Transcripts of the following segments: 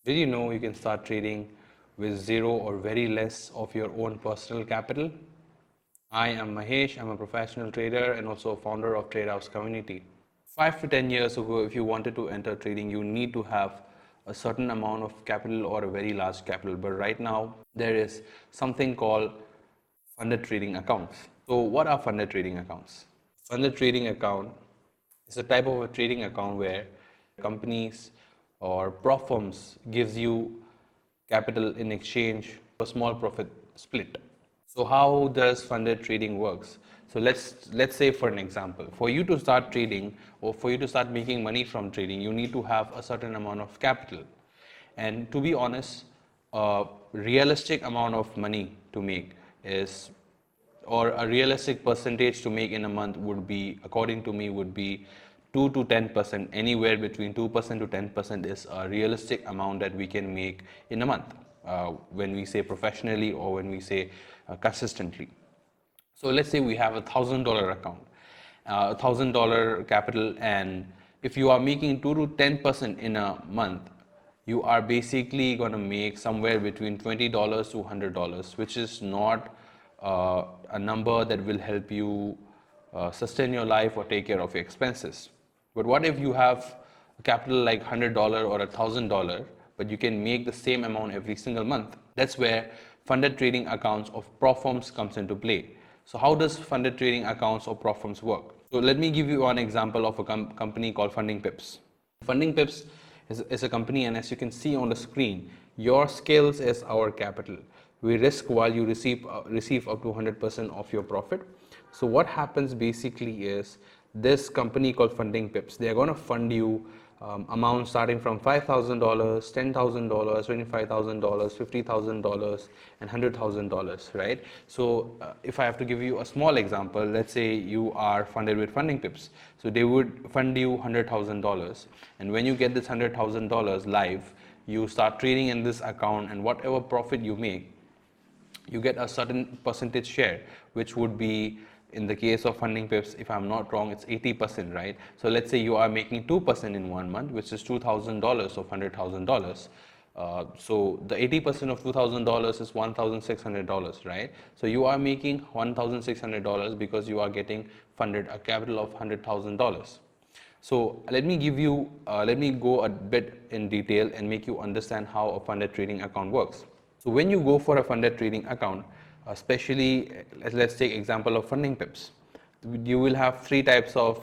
Did you know you can start trading with zero or very less of your own personal capital? I am Mahesh. I'm a professional trader and also a founder of Tradehouse community. 5 to 10 years ago, if you wanted to enter trading, you need to have a certain amount of capital or a very large capital. But right now, there is something called funded trading accounts. So, what are funded trading accounts? Funded trading account is a type of a trading account where companies or prop firms gives you capital in exchange for a small profit split. So how does funded trading works? So let's say for an example, for you to start trading or for you to start making money from trading, you need to have a certain amount of capital. And to be honest, a realistic amount of money to make is, or a realistic percentage to make in a month would be, according to me, would be 2 to 10%. Anywhere between 2% to 10% is a realistic amount that we can make in a month, when we say professionally or when we say consistently. So let's say we have $1,000 account, $1,000 capital, and if you are making 2 to 10% in a month, you are basically going to make somewhere between $20 to $100, which is not a number that will help you sustain your life or take care of your expenses. But what if you have a capital like $100 or $1,000, but you can make the same amount every single month? That's where funded trading accounts of prop firms comes into play. So how does funded trading accounts or prop firms work? So let me give you one example of a company called Funding Pips. Funding Pips is a company, and as you can see on the screen, your skills is our capital. We risk while you receive up to 100% of your profit. So what happens basically is, this company called Funding Pips, they are going to fund you amounts starting from $5,000, $10,000, $25,000, $50,000, and $100,000, right? So if I have to give you a small example, let's say you are funded with Funding Pips. So they would fund you $100,000, and when you get this $100,000 live, you start trading in this account, and whatever profit you make, you get a certain percentage share, which would be, in the case of Funding Pips, if I'm not wrong, it's 80%, right? So let's say you are making 2% in 1 month, which is $2,000 of $100,000. So the 80% of $2,000 is $1,600, right? So you are making $1,600 because you are getting funded a capital of $100,000. So let me go a bit in detail and make you understand how a funded trading account works. So when you go for a funded trading account, especially let's take example of Funding Pips, you will have three types of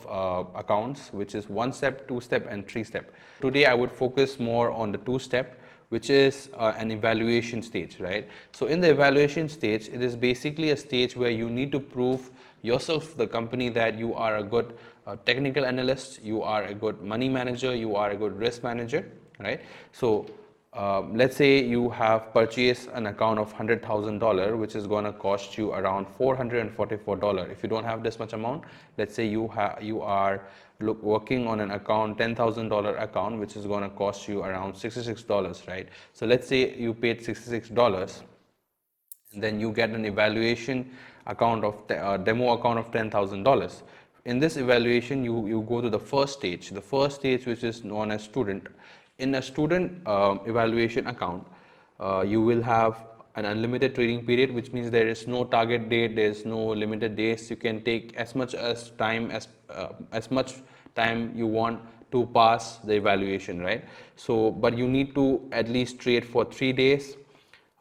accounts, which is 1-step, 2-step, and 3-step. Today I would focus more on the 2-step, which is an evaluation stage, right? So in the evaluation stage, it is basically a stage where you need to prove yourself, the company, that you are a good technical analyst, you are a good money manager, you are a good risk manager, right? So let's say you have purchased an account of $100,000, which is going to cost you around $444. If you don't have this much amount, let's say you are working on an account, $10,000 account, which is going to cost you around $66, right? So let's say you paid $66, and then you get an evaluation account of demo account of $10,000. In this evaluation, you go to the first stage, which is known as student. In a student evaluation account, you will have an unlimited trading period, which means there is no target date, there is no limited days. You can take as much time you want to pass the evaluation, right? So, but you need to at least trade for 3 days.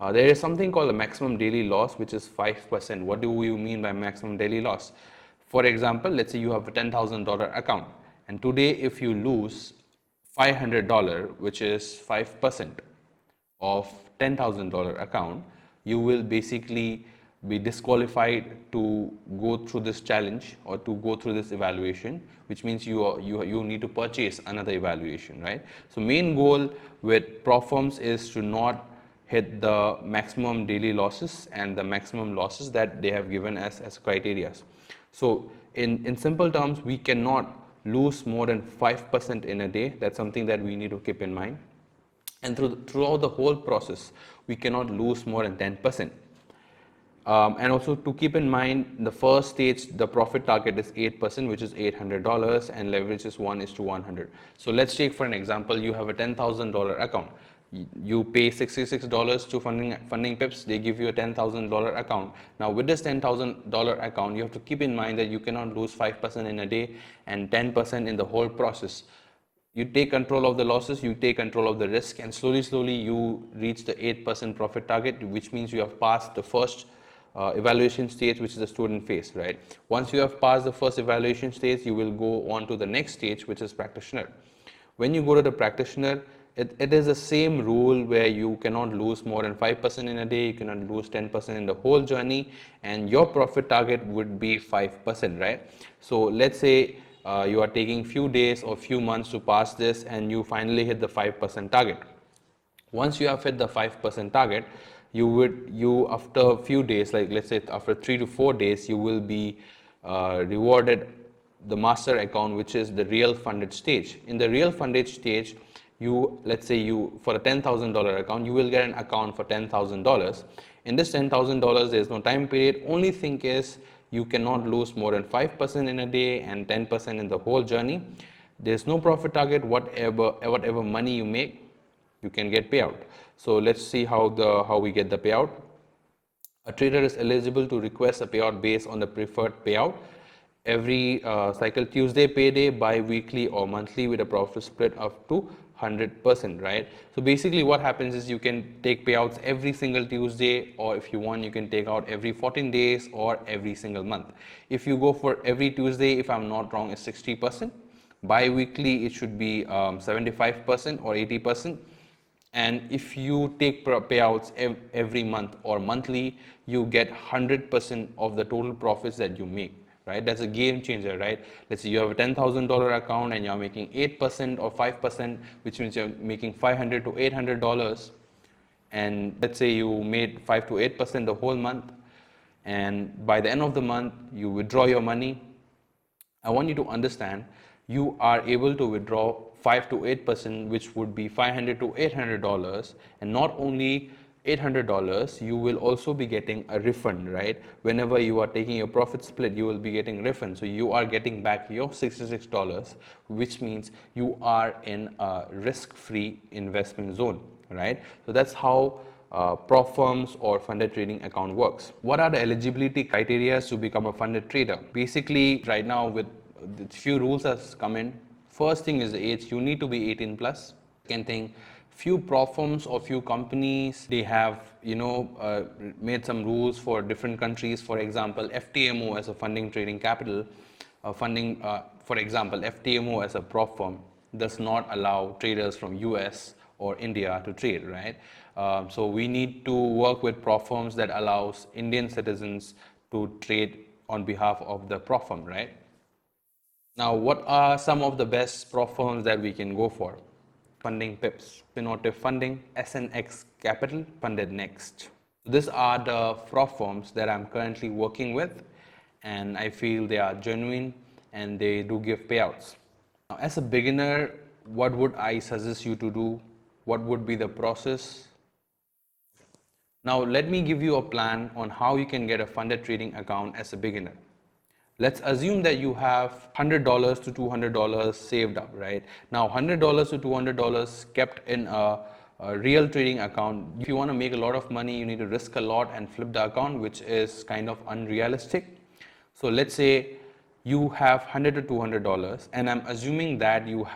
There is something called a maximum daily loss, which is 5%. What do you mean by maximum daily loss? For example, let's say you have a $10,000 account, and today if you lose $500, which is 5% of $10,000 account, you will basically be disqualified to go through this challenge or to go through this evaluation, which means you need to purchase another evaluation, right? So main goal with prop firms is to not hit the maximum daily losses and the maximum losses that they have given as criteria. So in simple terms, we cannot lose more than 5% in a day. That's something that we need to keep in mind. And throughout the whole process, we cannot lose more than 10%. And also to keep in mind, the first stage, the profit target is 8%, which is $800, and leverage is 1:100. So let's take for an example, you have a $10,000 account. You pay $66 to funding pips, they give you a $10,000 account. Now with this $10,000 account, you have to keep in mind that you cannot lose 5% in a day and 10% in the whole process. You take control of the losses, you take control of the risk, and slowly you reach the 8% profit target, which means you have passed the first evaluation stage, which is the student phase, right? Once you have passed the first evaluation stage, you will go on to the next stage, which is practitioner. When you go to the practitioner, it is the same rule where you cannot lose more than 5% in a day, you cannot lose 10% in the whole journey, and your profit target would be 5%, right? So let's say you are taking few days or few months to pass this, and you finally hit the 5% target. Once you have hit the 5% target, you after a few days, like let's say after 3 to 4 days, you will be rewarded the master account, which is the real funded stage. In the real funded stage, let's say for a $10,000 account, you will get an account for $10,000. In this $10,000, there is no time period. Only thing is you cannot lose more than 5% in a day and 10% in the whole journey. There's no profit target. Whatever money you make, you can get payout. So let's see how we get the payout. A trader is eligible to request a payout based on the preferred payout every cycle: Tuesday payday, bi-weekly or monthly, with a profit split up to 100%, right? So basically what happens is you can take payouts every single Tuesday, or if you want, you can take out every 14 days or every single month. If you go for every Tuesday, if I'm not wrong, it's 60%. Bi-weekly, it should be 75% or 80%. And if you take payouts every month or monthly, you get 100% of the total profits that you make, right? That's a game changer, right? Let's say you have a $10,000 account and you're making 8% or 5%, which means you're making $500 to $800. And let's say you made 5 to 8% the whole month, and by the end of the month, you withdraw your money. I want you to understand, you are able to withdraw 5 to 8%, which would be $500 to $800. And not only $800, you will also be getting a refund, right? Whenever you are taking your profit split, you will be getting refund. So you are getting back your $66, which means you are in a risk-free investment zone, right? So that's how PROPFIRMS or funded trading account works. What are the eligibility criteria to become a funded trader? Basically, right now with the few rules has come in. First thing is the age. You need to be 18 plus. Second thing, few PROPFIRMS or few companies, they have made some rules for different countries. For example, FTMO as a funding trading capital, for example, FTMO as a PROPFIRM does not allow traders from US or India to trade, right? So we need to work with PROPFIRMS that allows Indian citizens to trade on behalf of the PROPFIRM, right? Now, what are some of the best PROPFIRMS that we can go for? Funding PIPS, Innovative Funding, SNX Capital, Funded Next. These are the PROPFIRMS that I'm currently working with, and I feel they are genuine and they do give payouts. Now, as a beginner, what would I suggest you to do? What would be the process? Now, let me give you a plan on how you can get a funded trading account as a beginner. Let's assume that you have $100 to $200 saved up, right? Now, $100 to $200 kept in a real trading account. If you want to make a lot of money, you need to risk a lot and flip the account, which is kind of unrealistic. So let's say you have $100 to $200, and I'm assuming that you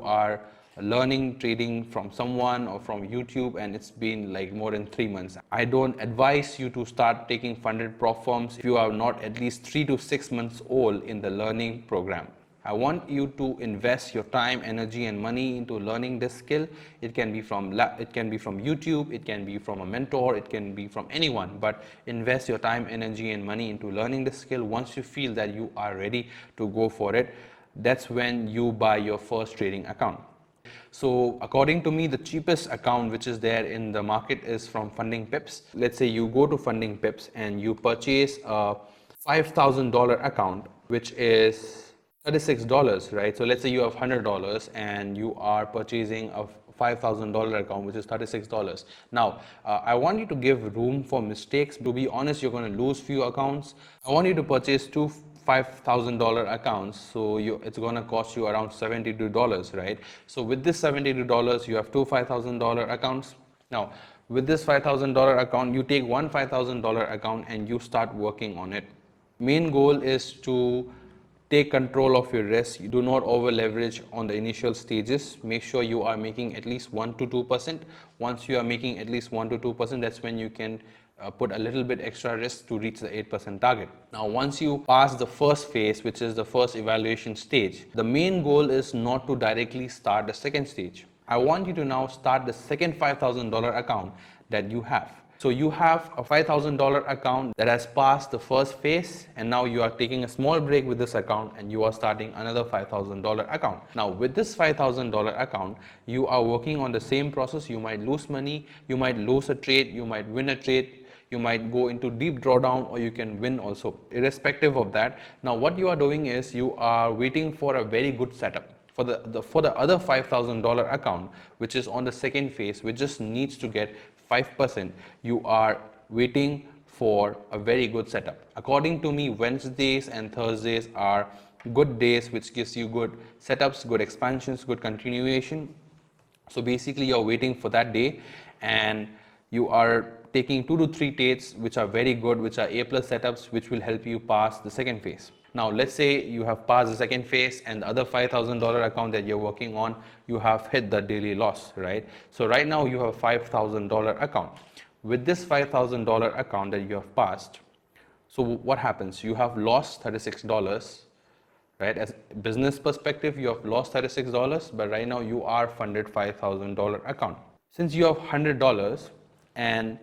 are learning trading from someone or from YouTube, and it's been like more than 3 months. I don't advise you to start taking funded PROPFIRMS if you are not at least 3 to 6 months old in the learning program. I want you to invest your time, energy, and money into learning this skill. It can be from YouTube, it can be from a mentor, it can be from anyone, but invest your time, energy, and money into learning this skill. Once you feel that you are ready to go for it, that's when you buy your first trading account. So according to me, the cheapest account which is there in the market is from Funding Pips. Let's say you go to Funding Pips and you purchase a $5,000 account, which is $36, right? So let's say you have $100 and you are purchasing a $5,000 account, which is $36. Now, I want you to give room for mistakes. To be honest, you're going to lose few accounts. I want you to purchase two $5,000 accounts, so it's going to cost you around $72, right? So with this $72, you have two $5,000 accounts. Now, with this $5,000 account, you take one $5,000 account and you start working on it. Main goal is to take control of your risk. You do not over leverage on the initial stages. Make sure you are making at least 1 to 2%. Once you are making at least 1 to 2%, that's when you can put a little bit extra risk to reach the 8% target. Now, once you pass the first phase, which is the first evaluation stage, the main goal is not to directly start the second stage. I want you to now start the second $5,000 account that you have. So you have a $5,000 account that has passed the first phase, and now you are taking a small break with this account and you are starting another $5,000 account. Now with this $5,000 account, you are working on the same process. You might lose money, you might lose a trade, you might win a trade, you might go into deep drawdown, or you can win also. Irrespective of that, now what you are doing is you are waiting for a very good setup. For the other $5,000 account, which is on the second phase, which just needs to get 5%, you are waiting for a very good setup. According to me, Wednesdays and Thursdays are good days, which gives you good setups, good expansions, good continuation. So basically you're waiting for that day, and you are taking 2 to 3 trades which are very good, which are A+ setups, which will help you pass the second phase. Now let's say you have passed the second phase and the other $5,000 account that you're working on, you have hit the daily loss, right? So right now you have a $5,000 account. With this $5,000 account that you have passed, so what happens? You have lost $36, right? As business perspective, you have lost $36, but right now you are funded $5,000 account. Since you have $100 and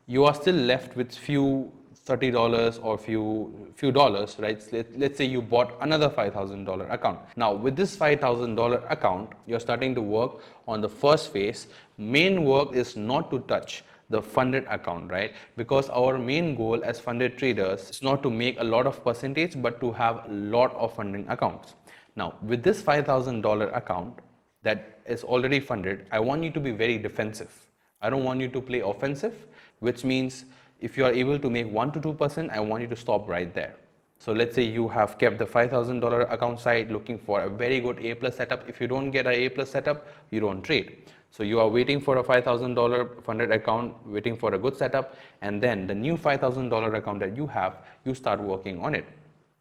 you are still left with few $30 or few dollars, right? Let's say you bought another $5,000 account. Now with this $5,000 account, you're starting to work on the first phase. Main work is not to touch the funded account, right? Because our main goal as funded traders is not to make a lot of percentage, but to have a lot of funding accounts. Now with this $5,000 account that is already funded, I want you to be very defensive. I don't want you to play offensive, which means if you are able to make 1 to 2%, I want you to stop right there. So let's say you have kept the $5,000 account side looking for a very good A+ setup. If you don't get an A+ setup, you don't trade. So you are waiting for a $5,000 funded account, waiting for a good setup, and then the new $5,000 account that you have, you start working on it.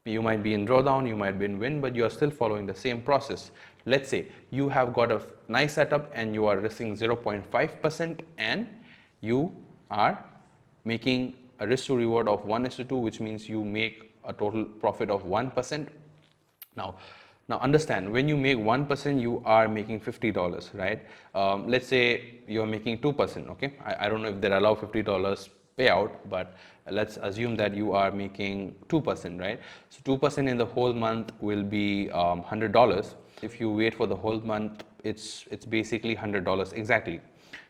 You might be in drawdown, you might be in win, but you are still following the same process. Let's say you have got a nice setup and you are risking 0.5%, and you are making a risk to reward of 1:2, which means you make a total profit of 1%. Now understand, when you make 1%, you are making $50, right? Let's say you're making 2%, okay? I don't know if they allow $50 payout, but let's assume that you are making 2%, right? So 2% in the whole month will be $100. If you wait for the whole month, it's basically $100 exactly.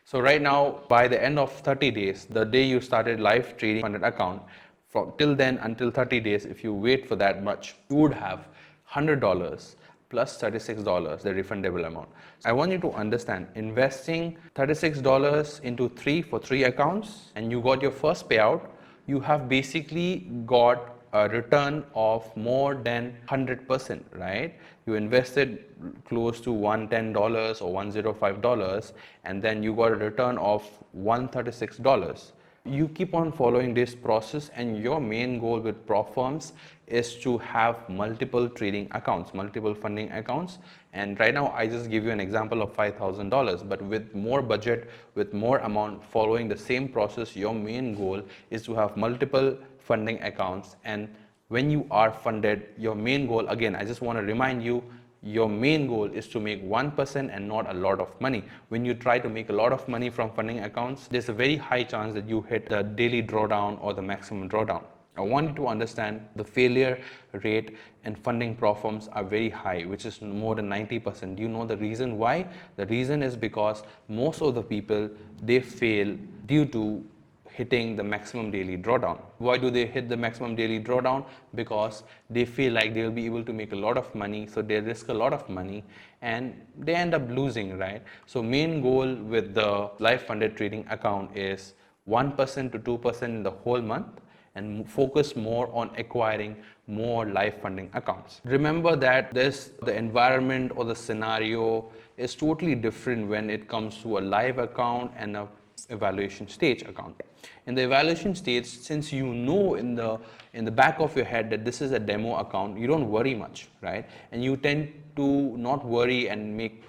So right now, by the end of 30 days, the day you started live trading funded account, from till then until 30 days, if you wait for that much, you would have $100 plus $36, the refundable amount. I want you to understand, investing $36 into for three accounts, and you got your first payout, you have basically got a return of more than 100%, right? You invested close to $110 or $105, and then you got a return of $136. You keep on following this process, and your main goal with PROPFIRMS is to have multiple trading accounts, multiple funding accounts. And right now I just give you an example of $5,000, but with more budget, with more amount, following the same process, your main goal is to have multiple funding accounts. And when you are funded, your main goal, again, I just want to remind you, your main goal is to make 1% and not a lot of money. When you try to make a lot of money from funding accounts, there's a very high chance that you hit the daily drawdown or the maximum drawdown. I want you to understand the failure rate and funding PROPFIRMS are very high, which is more than 90%. Do you know the reason why? The reason is because most of the people, they fail due to hitting the maximum daily drawdown. Why do they hit the maximum daily drawdown? Because they feel like they'll be able to make a lot of money, so they risk a lot of money and they end up losing, right? So main goal with the live funded trading account is 1% to 2% in the whole month, and focus more on acquiring more live funding accounts. Remember that the environment or the scenario is totally different when it comes to a live account and a evaluation stage account. In the evaluation stage, since you know in the back of your head that this is a demo account, you don't worry much, right? And you tend to not worry and make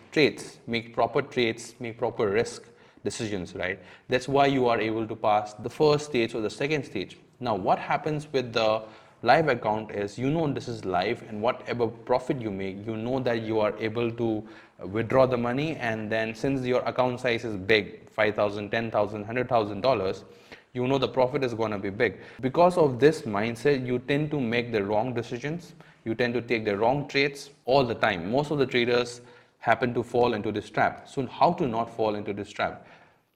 proper trades, make proper risk decisions, right? That's why you are able to pass the first stage or the second stage. Now, what happens with the live account is, you know, this is live, and whatever profit you make, you know that you are able to withdraw the money, and then since your account size is big, $5,000, $10,000, $100,000, you know the profit is going to be big. Because of this mindset, you tend to make the wrong decisions, you tend to take the wrong trades all the time. Most of the traders happen to fall into this trap. So how to not fall into this trap?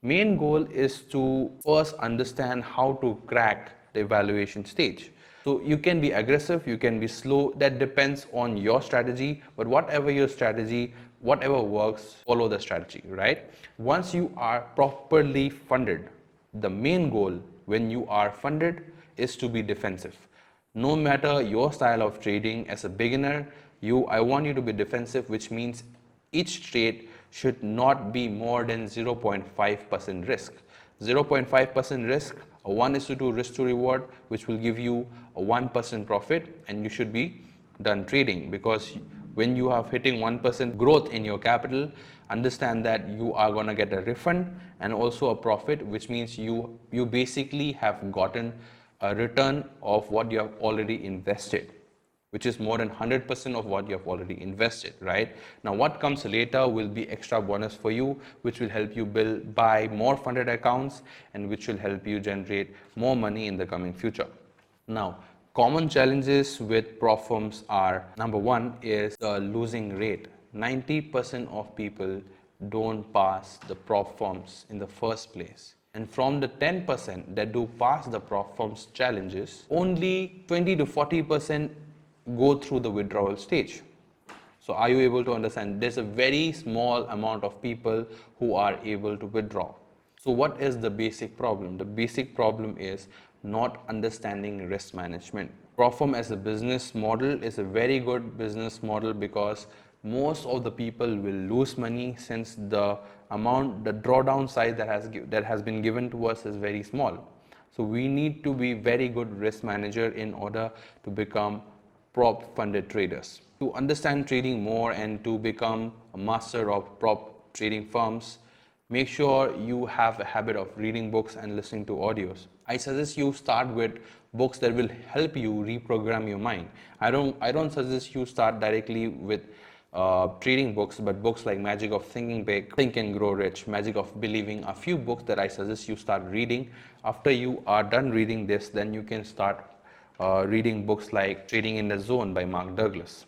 Main goal is to first understand how to crack the evaluation stage. So you can be aggressive, you can be slow, that depends on your strategy, but whatever your strategy, whatever works, follow the strategy, right? Once you are properly funded, the main goal when you are funded is to be defensive. No matter your style of trading as a beginner, I want you to be defensive, which means each trade should not be more than 0.5% risk. 0.5% risk, a 1:2 risk to reward, which will give you a 1% profit, and you should be done trading. Because when you are hitting 1% growth in your capital, understand that you are going to get a refund and also a profit, which means you basically have gotten a return of what you have already invested, which is more than 100% of what you have already invested, right? Now, what comes later will be extra bonus for you, which will help you buy more funded accounts, and which will help you generate more money in the coming future. Now, common challenges with prop firms are, number one is the losing rate. 90% of people don't pass the prop firms in the first place. And from the 10% that do pass the prop firms challenges, only 20 to 40% go through the withdrawal stage. So are you able to understand? There's a very small amount of people who are able to withdraw. So what is the basic problem? The basic problem is not understanding risk management. PROPFIRM as a business model is a very good business model because most of the people will lose money, since the drawdown size that has been given to us is very small. So we need to be very good risk manager in order to become prop funded traders. To understand trading more and to become a master of prop trading firms, make sure you have a habit of reading books and listening to audios. I suggest you start with books that will help you reprogram your mind. I don't suggest you start directly with trading books, but books like Magic of Thinking Big, Think and Grow Rich, Magic of Believing, a few books that I suggest you start reading. After you are done reading this, then you can start reading books like Trading in the Zone by Mark Douglas.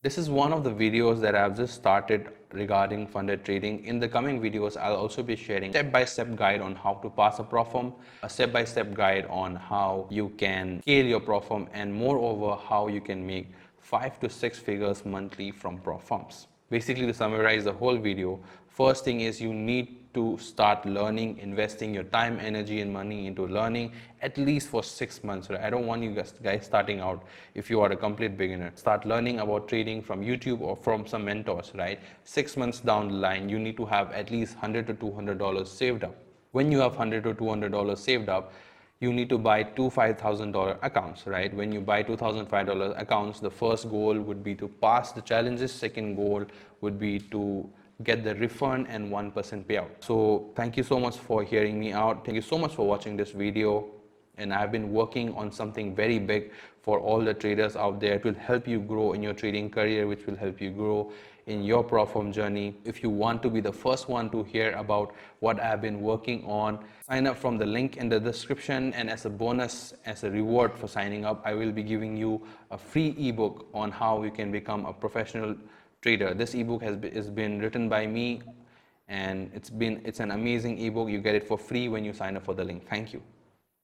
This is one of the videos that I've just started regarding funded trading. In the coming videos, I'll also be sharing step-by-step guide on how to pass a prop firm, a step-by-step guide on how you can scale your prop firm, and moreover, how you can make 5 to 6 figures monthly from prop firms. Basically, to summarize the whole video, first thing is you need to start learning, investing your time, energy and money into learning at least for 6 months. Right? I don't want you guys starting out if you are a complete beginner. Start learning about trading from YouTube or from some mentors, right? 6 months down the line, you need to have at least $100 to $200 saved up. When you have $100 to $200 saved up, you need to buy two $5,000 accounts, right? When you buy $2,500 accounts, the first goal would be to pass the challenges. Second goal would be to get the refund and 1% payout. So thank you so much for hearing me out. Thank you so much for watching this video. And I've been working on something very big for all the traders out there. It will help you grow in your trading career, which will help you grow in your prop firm journey. If you want to be the first one to hear about what I've been working on, sign up from the link in the description, and as a bonus, as a reward for signing up, I will be giving you a free ebook on how you can become a professional trader. This ebook has been written by me, and it's an amazing ebook. You get it for free when you sign up for the link. Thank you.